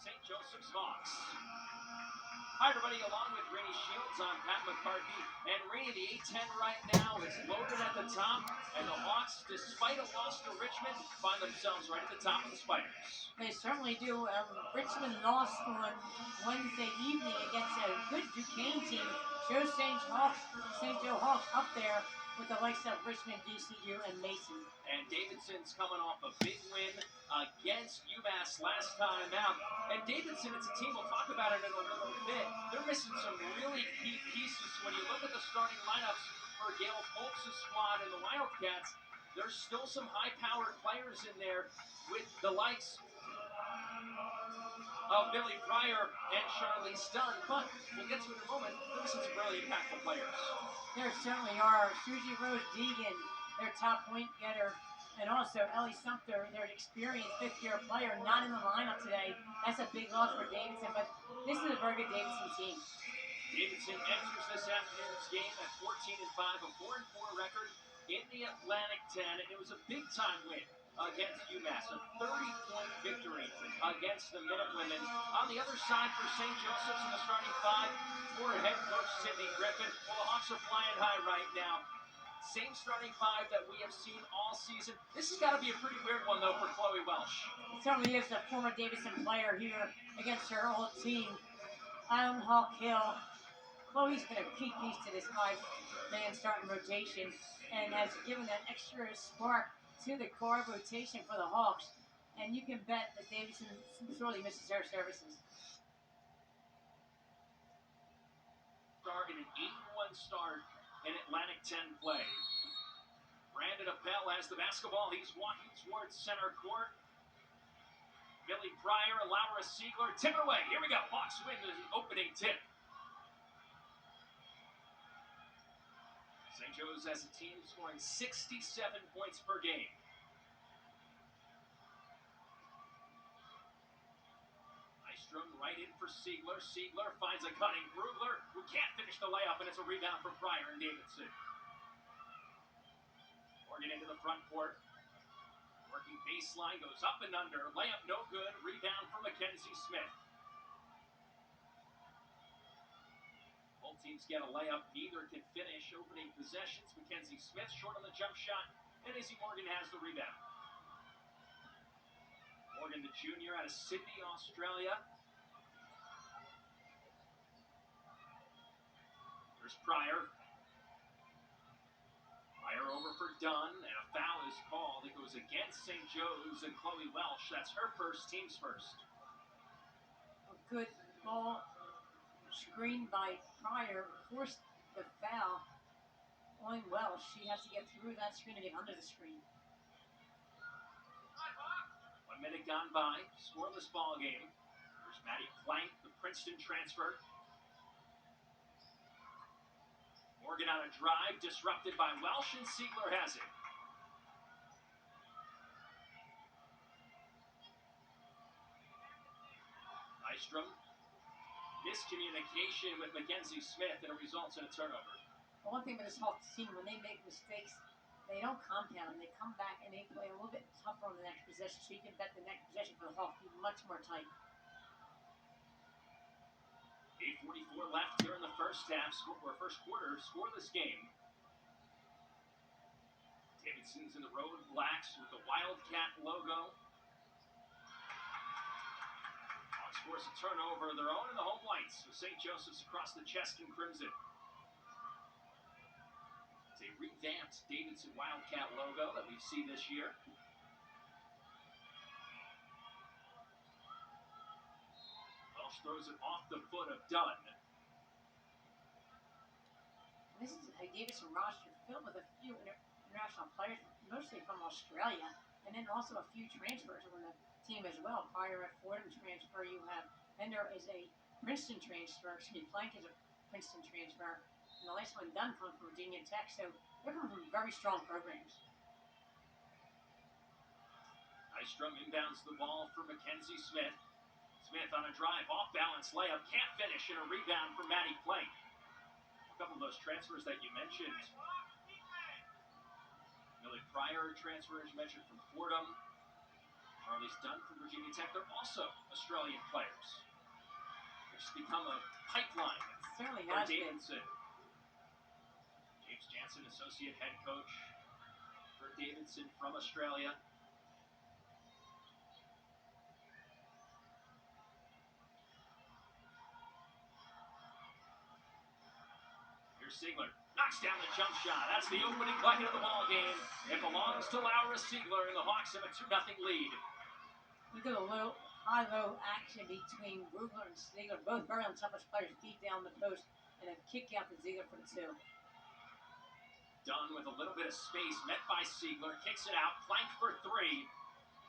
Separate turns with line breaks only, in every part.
St. Jospeh'S Hawks. Hi, everybody. Along with Rainey Shields, I'm Pat McCarthy. And Rainey, the A-10 right now is loaded at the top. And the Hawks, despite a loss to Richmond, find themselves right at the top of the Spiders.
They certainly do. Richmond lost on Wednesday evening against a good Duquesne team. Shows St. Joe Hawks up there with the likes of Richmond, DCU, and Mason.
And Davidson's coming off a big win against UMass last time out. And Davidson, it's a team, we'll talk about it in a little bit. They're missing some really key pieces. When you look at the starting lineups for Gail Folks' squad and the Wildcats, there's still some high-powered players in there with the likes of Billy Pryor and Charlize Dunn. But we'll get to it in a moment. They're missing some really impactful players.
There certainly are. Susie Rose Deegan, their top point getter, and also Ellie Sumter, their experienced fifth-year player, not in the lineup today. That's a big loss for Davidson, but this is a very good Davidson team.
Davidson enters this afternoon's game at 14-5, a 4-4 record in the Atlantic 10, and it was a big-time win against UMass, a 30-point victory against the Minutewomen. On the other side for St. Joseph's in the starting five, for head coach Sydney Griffin. Well, the Hawks are flying high right now. Same starting five that we have seen all season. This has got to be a pretty weird one, though, for Chloe Welsh.
It certainly is. A former Davidson player here against her old team, Island Hawk Hill. Chloe's been a key piece to this five-man starting rotation and has given that extra spark to the guard rotation for the Hawks. And you can bet that Davidson sorely misses her services.
In an 8-1 start in Atlantic 10 play. Brandon Appel has the basketball. He's walking towards center court. Billy Pryor, Laura Siegler, tip it away. Here we go. Hawks win the opening tip. St. Joe's as a team scoring 67 points per game. Right in for Siegler. Siegler finds a cutting Brugler, who can't finish the layup, and it's a rebound from Pryor and Davidson. Morgan into the front court. Working baseline, goes up and under. Layup no good. Rebound from Mackenzie Smith. Both teams get a layup. Neither can finish opening possessions. Mackenzie Smith short on the jump shot, and Izzy Morgan has the rebound. Morgan, the junior out of Sydney, Australia. There's Pryor. Pryor over for Dunn, and a foul is called. It goes against St. Joe's and Chloe Welsh. That's her first, team's first.
A good ball screened by Pryor forced the foul on Welsh. She has to get through that screen and get under the screen.
1 minute gone by, scoreless ball game. There's Maddie Plank, the Princeton transfer. Morgan on a drive, disrupted by Welsh, and Siegler has it. Nystrom, miscommunication with Mackenzie Smith, and it results in a turnover.
The one thing with this Hawks team, when they make mistakes, they don't compound. They come back and they play a little bit tougher on the next possession, so you can bet the next possession for the Hawks be much more tight.
8:44 left here in the first half, or first quarter, scoreless game. Davidson's in the road blacks with the Wildcat logo. Hawks force a turnover of their own in the home whites, with St. Joseph's across the chest in crimson. It's a revamped Davidson Wildcat logo that we see this year. Welsh throws it off the foot of Dunn.
This is a Davidson roster filled with a few international players, mostly from Australia, and then also a few transfers on the team as well. Pryor at Fordham transfer, you have Bender is a Princeton transfer, Plank is a Princeton transfer, and the last one Dunn comes from Virginia Tech, so they're coming from very strong programs.
Nystrom inbounds the ball for Mackenzie Smith. Smith on a drive, off-balance layup, can't finish, and a rebound from Maddie Plank. A couple of those transfers that you mentioned. Billy Pryor transfer, as you mentioned, from Fordham. Charlie's Dunn from Virginia Tech. They're also Australian players. It's become a pipeline
Certainly
for
has been.
Davidson. James Jansen, associate head coach for Davidson from Australia. Here's Siegler. Knocks down the jump shot. That's the opening bucket of the ball game. It belongs to Laura Siegler, and the Hawks have a 2-0 lead.
Look at the high-low action between Brugler and Siegler. Both very on top of players deep down the post, and a kick out to Siegler for the 2.
Dunn with a little bit of space, met by Siegler, kicks it out, flank for 3,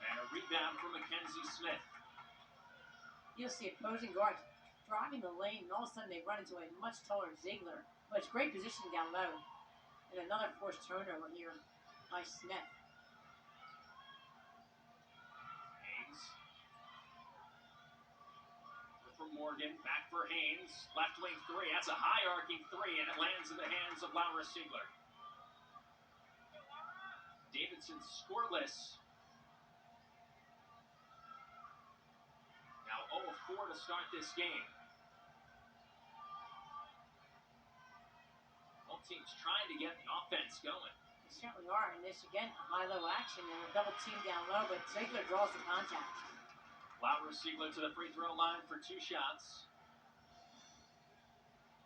and a rebound from Mackenzie Smith.
You'll see opposing guards driving the lane, and all of a sudden they run into a much taller Ziegler. But it's great positioning down low. And another forced turnover here by Smith.
Haynes. For Morgan, back for Haynes. Left wing 3. That's a high arcing 3, and it lands in the hands of Laura Siegler. Davidson scoreless. Now 0-4 to start this game. Both teams trying to get the offense going.
They certainly are. And this, again, high-low action and a double team down low, but Ziegler draws the contact.
Laura Siegler to the free throw line for 2 shots.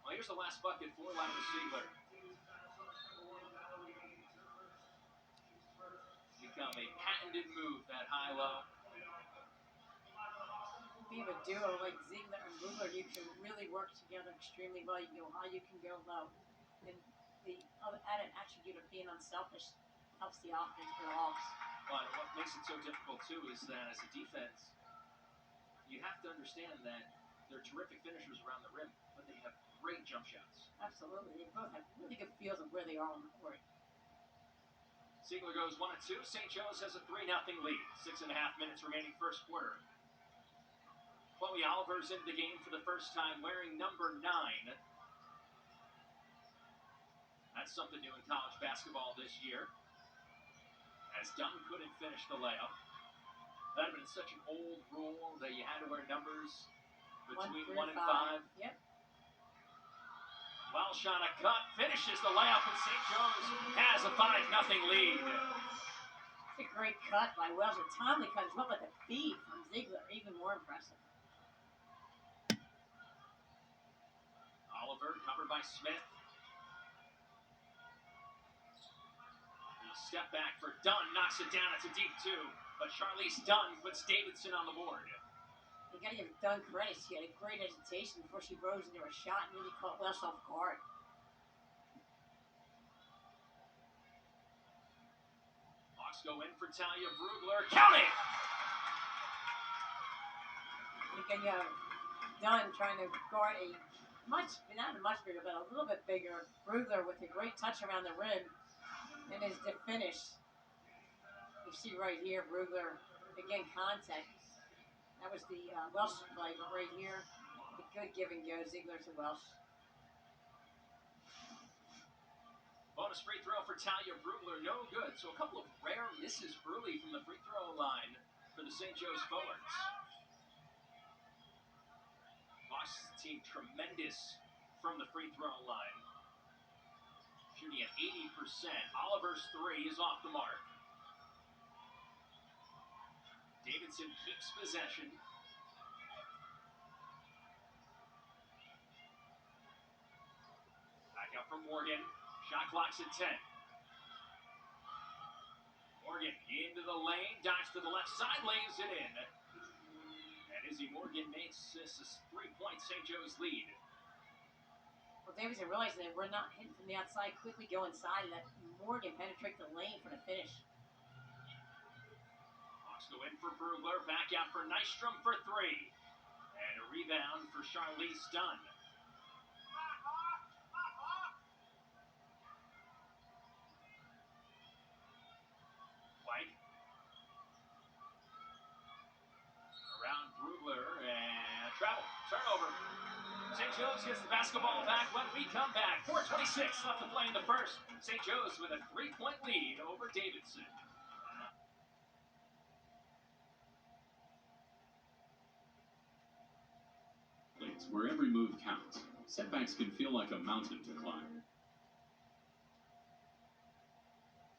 Well, here's the last bucket for Laura Siegler. Become a patented move, that high-low.
Being a duo like Ziegler and Brugler, you can really work together extremely well. You can go high, you can go low. And the other added attribute of being unselfish helps the offense for the Hawks.
But what makes it so difficult, too, is that as a defense, you have to understand that they're terrific finishers around the rim, but they have great jump shots.
Absolutely. They both have really good feels of where they are on the court.
Siegler goes 1-2. St. Joe's has a 3-0 lead. 6.5 minutes remaining first quarter. Chloe Oliver's into the game for the first time wearing number 9. That's something new in college basketball this year. As Dunn couldn't finish the layup. That had been such an old rule that you had to wear numbers between 1 and 5.
Yep.
Welsh on a cut, finishes the layup, and St. Joe's has a 5-0 lead.
It's a great cut by Welsh. A timely cut as well, but the feed from Ziegler, even more impressive.
Oliver covered by Smith. Step back for Dunn, knocks it down. It's a deep 2, but Charlize Dunn puts Davidson on the board.
You got to give Dunn credit. She had a great hesitation before she rose into her shot and really caught Welsh off guard.
Hawks go in for Talia Brugler. Count it!
And again, you have Dunn trying to guard a not a much bigger, but a little bit bigger Brugler with a great touch around the rim. And is the finish. You see right here, Brugler, again, contact. That was the Welsh play, but right here, a good give and go, Ziegler to Welsh.
Bonus free throw for Talia Brugler, no good. So a couple of rare misses early from the free throw line for the St. Joe's forwards. Hawks team tremendous from the free throw line. Shooting at 80%. Oliver's 3 is off the mark. Davidson keeps possession. Back out from Morgan. Shot clock's at 10. Morgan into the lane. Dives to the left side. Lays it in. And Izzy Morgan makes this a 3-point St. Joe's lead.
Well, Davidson realized that we're not hitting from the outside, quickly go inside, and let Morgan penetrate the lane for the finish.
Hawks go in for Brugler, back out for Nystrom for 3. And a rebound for Charlize Dunn. White. Around Brugler, and travel. Turnover. St. Joe's gets the basketball back when we come back. 4:26 left to play in the first. St. Joe's with a 3-point lead over Davidson.
where every move counts. Setbacks can feel like a mountain to climb.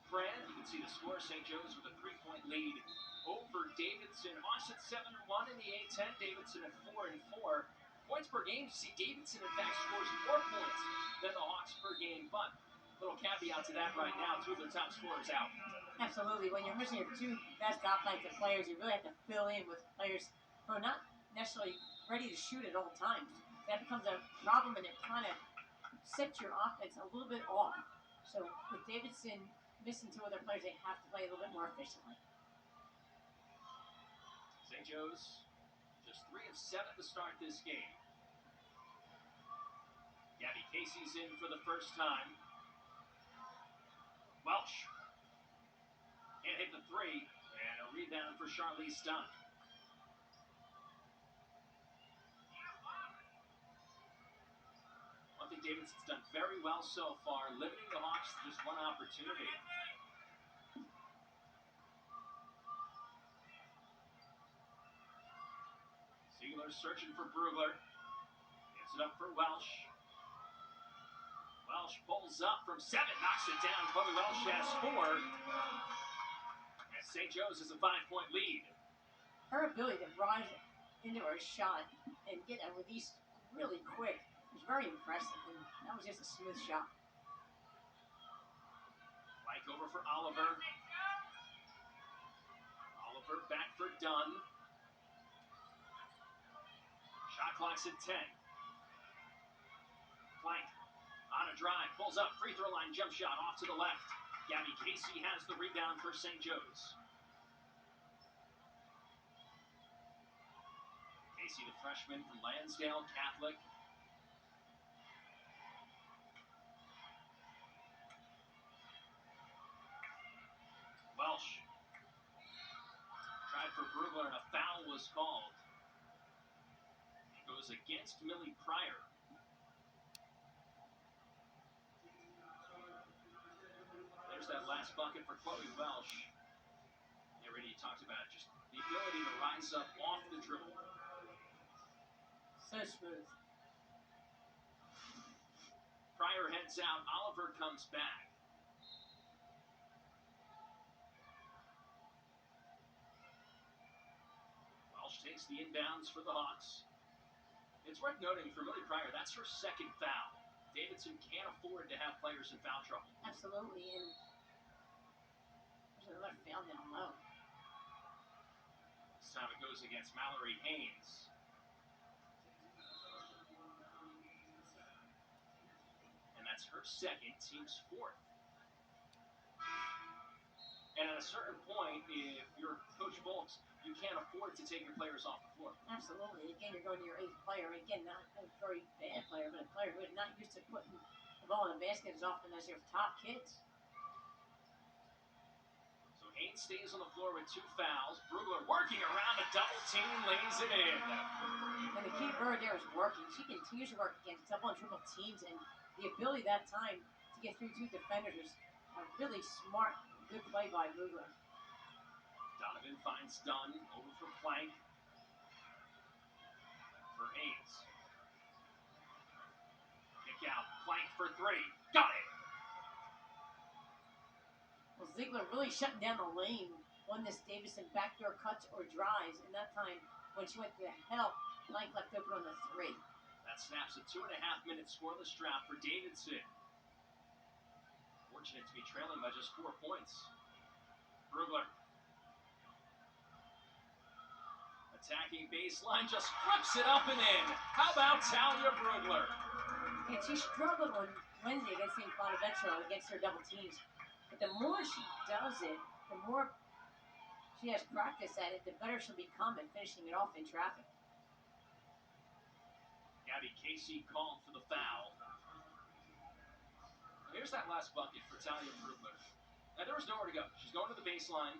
Fran, you can see the score. St. Joe's with a 3-point lead over Davidson. Hawks at 7-1 in the A-10. Davidson at 4-4. Points per game, you see Davidson, in fact, scores more points than the Hawks per game. But little caveat to that right now, two of their top scorers out.
Absolutely. When you're missing your two best offensive players, you really have to fill in with players who are not necessarily ready to shoot at all times. That becomes a problem, and it kind of sets your offense a little bit off. So with Davidson missing two other players, they have to play a little bit more efficiently.
St. Joe's just 3 of 7 to start this game. Gabby Casey's in for the first time. Welsh can't hit the three, and a rebound for Charlize Dunn. One thing Davidson's done very well so far, limiting the Hawks to just one opportunity. Ziegler searching for Brugler. Gets it up for Welsh. Welsh pulls up from 7, knocks it down. Chloe Welsh has 4. And St. Joe's has a 5-point lead.
Her ability to rise into her shot and get a release really quick was very impressive. And that was just a smooth shot.
Mike over for Oliver. Oliver back for Dunn. Shot clock's at 10. Plank on a drive, pulls up, free throw line jump shot off to the left. Gabby Casey has the rebound for St. Joe's. Casey, the freshman from Lansdale Catholic. Welsh tried for Brugler, and a foul was called. It goes against Millie Pryor. There's that last bucket for Chloe Welsh. Yeah, Randy talked about it, just the ability to rise up off the dribble.
So smooth.
Pryor heads out. Oliver comes back. Welsh takes the inbounds for the Hawks. It's worth noting for Millie Pryor, that's her second foul. Davidson can't afford to have players in foul trouble.
Absolutely. And there's another foul down low.
This time it goes against Mallory Haynes. And that's her second, team's 4th. And at a certain point, if you're Coach Volks, you can't afford to take your players off the floor.
Absolutely. Again, you're going to your 8th player. Again, not a very bad player, but a player who is not used to putting the ball in the basket as often as your top kids.
So Haynes stays on the floor with 2 fouls. Brugler working around a double team, lays it in.
And the key word there is working. She continues to work against double and triple teams, and the ability that time to get through 2 defenders was a really smart, good play by Brugler.
Donovan finds Dunn over for Plank. For Haynes. Kick out. Plank for 3. Got it!
Well, Ziegler really shutting down the lane when this Davidson backdoor cuts or drives, and that time when she went to help, Plank left open on the 3.
That snaps a 2.5-minute scoreless drought for Davidson. Fortunate to be trailing by just 4 points. Brugler. Attacking baseline, just flips it up and in. How about Talia Brugler?
And she struggled on Wednesday against St. Bonaventure against her double teams. But the more she does it, the more she has practice at it, the better she'll become at finishing it off in traffic.
Gabby Casey called for the foul. Here's that last bucket for Talia Brugler. Now, there was nowhere to go. She's going to the baseline.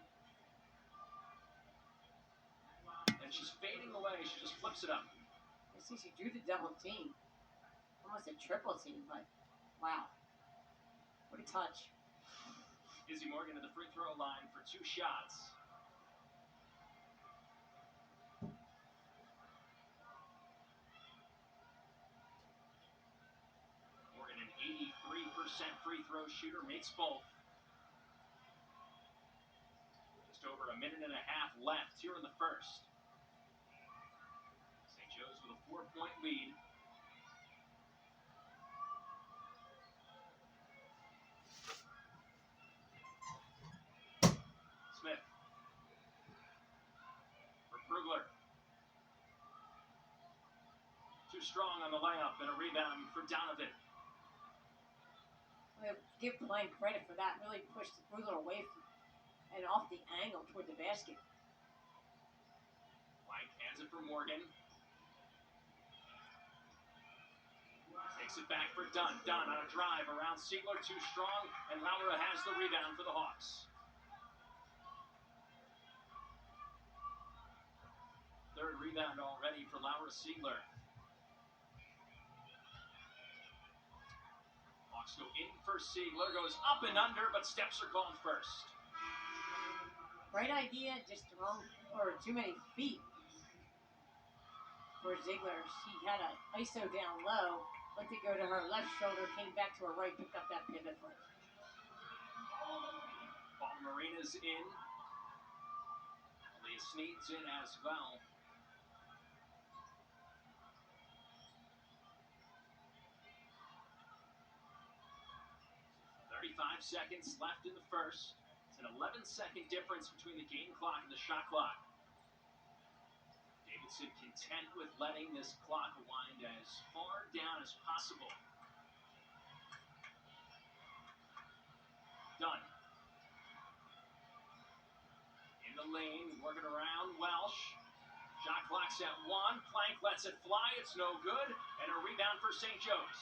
And she's fading away. She just flips it up.
You see, she drew the double team. Almost a triple team, but wow. What a touch.
Izzy Morgan to the free throw line for 2 shots. free throw shooter, makes both. Just over a minute and a half left here in the first. St. Joe's with a 4-point lead. Smith. For Prugler. Too strong on the layup and a rebound for Donovan.
We'll give Klein credit for that. Really pushed Prugler away from and off the angle toward the basket.
White hands it for Morgan. Takes it back for Dunn. Dunn on a drive around Siegler, too strong, and Laura has the rebound for the Hawks. Third rebound already for Laura Siegler. Hawks go in for Siegler, goes up and under, but steps are called first.
Right idea, just wrong or too many feet for Ziegler. She had an ISO down low, went to go to her left shoulder, came back to her right, picked up that pivot foot.
Paul Marina's in. Leah Sneed's in as well. Seconds left in the first. It's an 11-second difference between the game clock and the shot clock. Davidson content with letting this clock wind as far down as possible. Done. In the lane, working around Welsh. Shot clock's at 1. Plank lets it fly. It's no good. And a rebound for St. Joe's.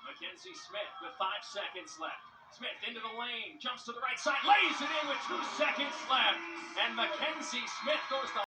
Mackenzie Smith with 5 seconds left. Smith into the lane, jumps to the right side, lays it in with 2 seconds left. And Mackenzie Smith goes to